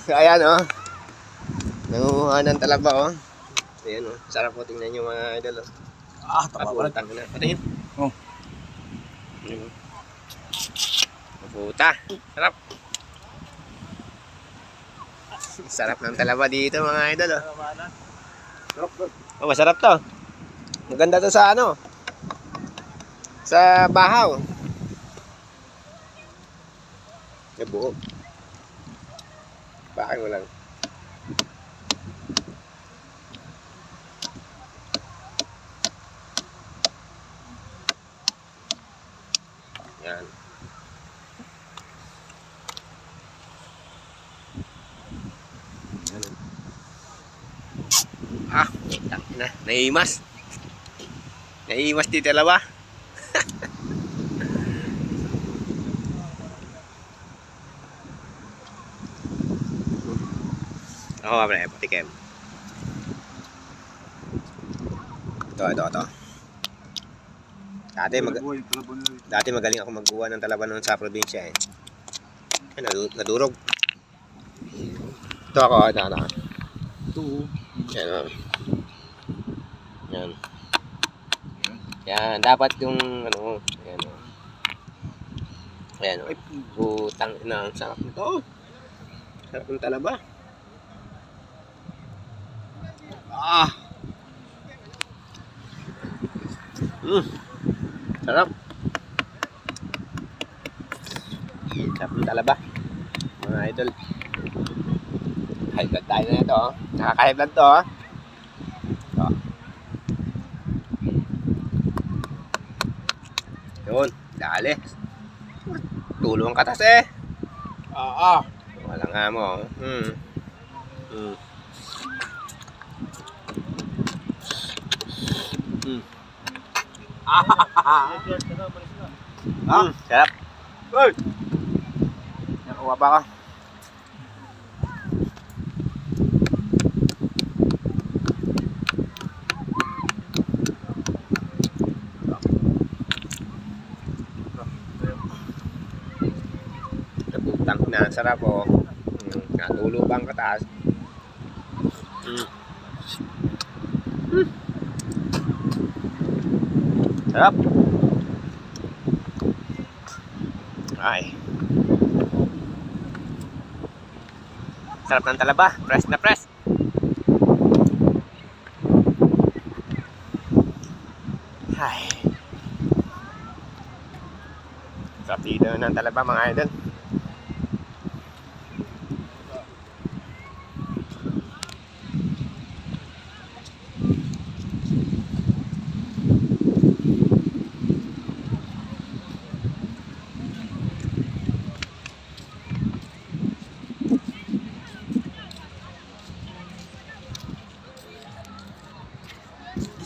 Ayan oh. Nangunguha ng talaba oh. Ayan oh. Sarap po tingnan nyo mga idol oh. Tama pala. Patingin. Oh. Maputa. Sarap. Sarap ng talaba dito mga idol oh. Oh, masarap to. Maganda to sa ano? Sa bahaw. Buo. Bakit mo lang? Yan. Na, naiimas. Naiimas dito dalawa. Ako ba pre, patikim. Ito. Dati magaling ako magkuha ng talaba noon sa probinsya eh. Ay, nadurog. Ito ako, ito. Yan o. Yan, dapat yung ano, yan o. Ayan o. Putang ina, ang sarap nito. Sarap ng talaba. Sarap. Sarap ng talaba. Mga idol. High blood tayo na ito oh. Nakaka-high blood to oh. Yun, dali. Tulong katas eh. Wala nga mo. Sarap. Uy! Nakuha pa ka. Naputang na, sarap oh. Natulo bang katas. Sarap. Ay. Sarap ng talaba. Press na press. Ay. Sarap dito ng talaba mga idol.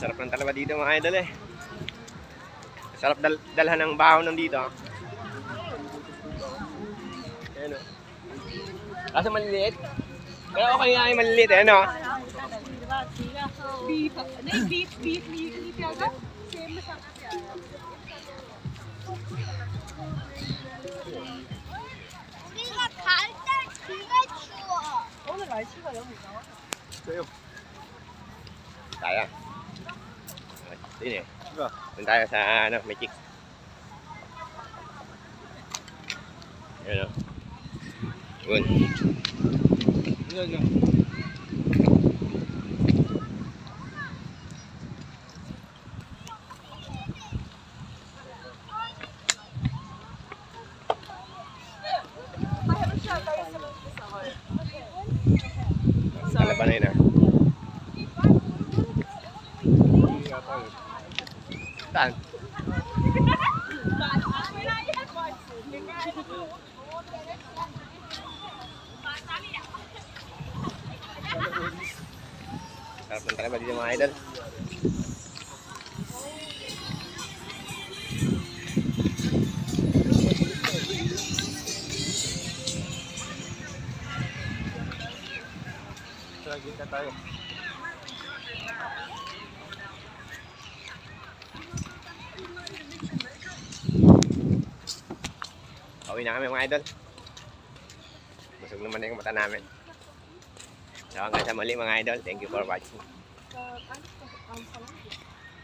Sarap ng talaba dito mga idol eh. Sarap dalhan ng bahaw ng dito. Ayan o. Kaso maliliit. Pero okay nga yung maliliit eh, ano? 오늘 날씨가 너무 이상하. Kaya. Sini eh. Doon tayo sa ano, Magic. Ayan o. Yun. Talaba na yun ah. Saan? Sarap ng talaba dito mga idol. Kita tayo. Pauwi na kami mga idol. Busog naman na yung mata namin. So hanggang sa muli mga idol. Thank you for watching. 저 딴짓도 안 사람.